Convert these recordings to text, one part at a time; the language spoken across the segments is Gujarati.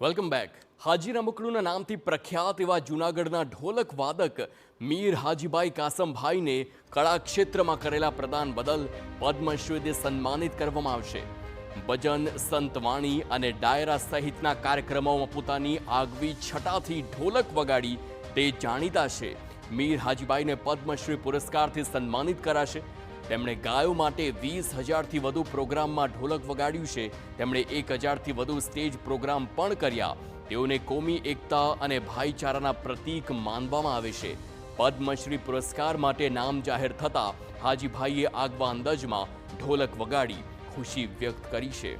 Welcome back. હાજી રમકડુના નામથી પ્રખ્યાત એવા જૂનાગઢના ઢોલક વાદક મીર હાજીભાઈ કાસમભાઈને કળા ક્ષેત્રમાં કરેલા પ્રદાન બદલ પદ્મશ્રીથી સન્માનિત કરવામાં આવશે। ભજન, સંતવાણી અને ડાયરા સહિતના કાર્યક્રમોમાં પોતાની આગવી છટાથી ઢોલક વગાડી તે જાણીતા છે। મીર હાજીભાઈને પદ્મશ્રી પુરસ્કારથી સન્માનિત કરાશે। તેમણે ગાયો માટે 20,000થી વધુ પ્રોગ્રામમાં ઢોલક વગાડ્યું છે। તેમણે 1,000થી વધુ સ્ટેજ પ્રોગ્રામ પણ કર્યા। તેઓને કોમી એકતા અને ભાઈચારાના પ્રતીક માનવામાં આવે છે। પદ્મશ્રી પુરસ્કાર માટે નામ જાહેર થતાં હાજીભાઈએ આગવા અંદાજમાં ઢોલક વગાડી ખુશી વ્યક્ત કરી છે।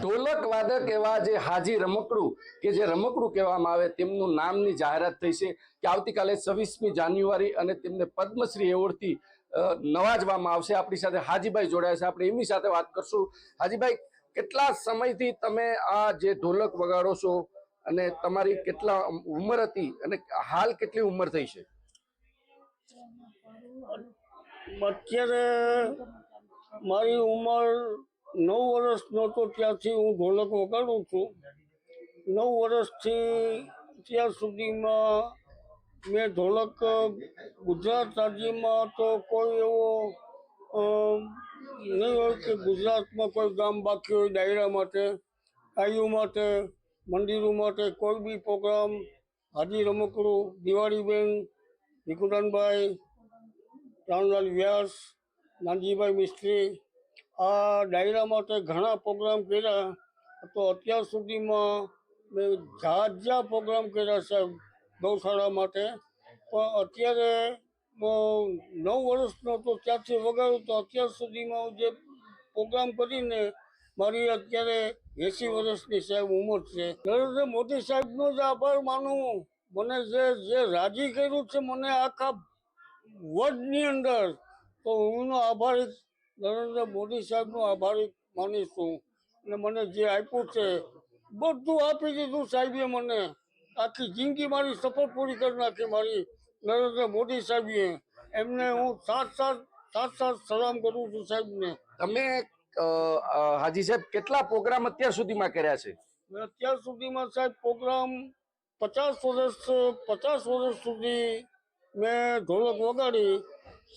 ઢોલક વાદક એવા જે હાજી રમકડું કે જે રમકડું કહેવામાં આવે તેમનું નામની જાહેરાત થઈ છે કે આવતીકાલે 26મી જાન્યુઆરી અને તેમને પદ્મશ્રી એવોર્ડથી નવાજવામાં આવશે। આપણી સાથે હાજીભાઈ જોડાયા છે, આપણે એમની સાથે વાત કરશું। હાજીભાઈ, કેટલા સમયથી તમે આ જે ઢોલક વગાડો છો અને તમારી કેટલા ઉંમર હતી અને હાલ કેટલી ઉંમર થઈ છે? અત્યારે મારી ઉંમર 9 વર્ષનો તો ત્યાંથી હું ઢોલક વગાડું છું। 9 વર્ષથી ત્યાં સુધીમાં મેં ઢોલક ગુજરાત રાજ્યમાં તો કોઈ એવો નહીં હોય કે ગુજરાતમાં કોઈ ગામ બાકી હોય ડાયરા માટે, ગાયો માટે, મંદિરો માટે કોઈ બી પ્રોગ્રામ, હાજી રમકડું, દિવાળીબેન, ભીખુદાનભાઈ, રામલાલ વ્યાસ, નાનજીભાઈ મિસ્ત્રી, આ ડાયરા માટે ઘણા પ્રોગ્રામ કર્યા। તો અત્યાર સુધીમાં મેં ઝાઝા પ્રોગ્રામ કર્યા સાહેબ ગૌશાળા માટે। પણ અત્યારે 9 વર્ષનો તો ત્યાંથી વગાડું તો અત્યાર સુધીમાં જે પ્રોગ્રામ કરીને મારી અત્યારે 80 વર્ષની સાહેબ ઉંમર છે। નરેન્દ્ર મોદી સાહેબનો જ આભાર માનું। મને જે રાજી કર્યું છે મને આખા વર્લ્ડની અંદર, તો હું આભારી નરેન્દ્ર મોદી સાહેબનો આભારી માનીશું। અને મને જે આપ્યું છે બધું આપી દીધું સાહેબે મને। આખી જિંદગી મારી સફર પૂરી કરી નાખી મારી નરેન્દ્ર મોદી સાહેબે। એમને હું સાત સલામ કરું છું સાહેબને। તમે હાજી સાહેબ કેટલા પ્રોગ્રામ અત્યાર સુધીમાં કર્યા છે? અત્યાર સુધીમાં સાહેબ પ્રોગ્રામ 50 વર્ષ સુધી મેં ઢોલક વગાડી।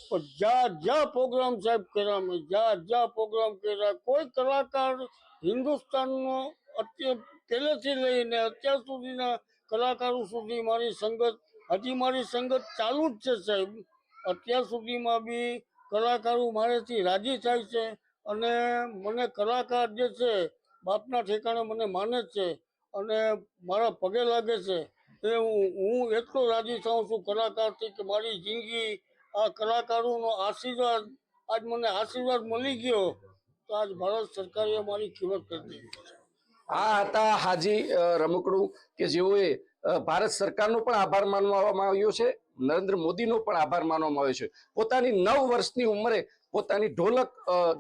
પણ જ્યાં પ્રોગ્રામ સાહેબ કર્યા, મેં જ્યાં પ્રોગ્રામ કર્યા, કોઈ કલાકાર હિન્દુસ્તાનનો અત્યારે પહેલેથી લઈને અત્યાર સુધીના કલાકારો સુધી મારી સંગત, હજી મારી સંગત ચાલુ જ છે સાહેબ। અત્યાર સુધીમાં બી કલાકારો મારેથી રાજી થાય છે અને મને કલાકાર જે છે બાપના ઠેકાણે મને માને છે અને મારા પગે લાગે છે। એ હું એટલો રાજી થાઉં છું કલાકારથી કે મારી જિંદગી આ કલાકારોનો આશીર્વાદ, આજ મને આશીર્વાદ મળી ગયો તો આજ ભારત સરકારે મારી કિંમત કરી દીધી। આ હતા હાજી રમકડું કે જેઓએ ભારત સરકારનો પણ આભાર માનવામાં આવ્યો છે, નરેન્દ્ર મોદીનો પણ આભાર માનવામાં આવ્યો છે। પોતાની 9 વર્ષની ઉંમરે પોતાની ઢોલક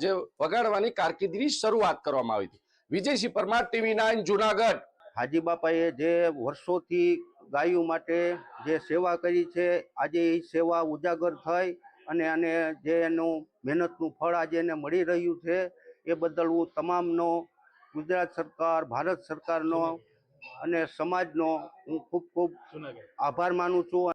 જે વગાડવાની કારકિર્દીની શરૂઆત કરવામાં આવી હતી। વિજયસિંહ પરમાર, TV9 જુનાગઢ। હાજી બાપાએ જે વર્ષોથી ગાયો માટે જે સેવા કરી છે, આજે એ સેવા ઉજાગર થઈ અને જે એનું મહેનતનું ફળ આજે એને મળી રહ્યું છે એ બદલ હું તમામનો, ગુજરાત સરકાર, ભારત સરકારનો અને સમાજનો હું ખૂબ આભાર માનું છું।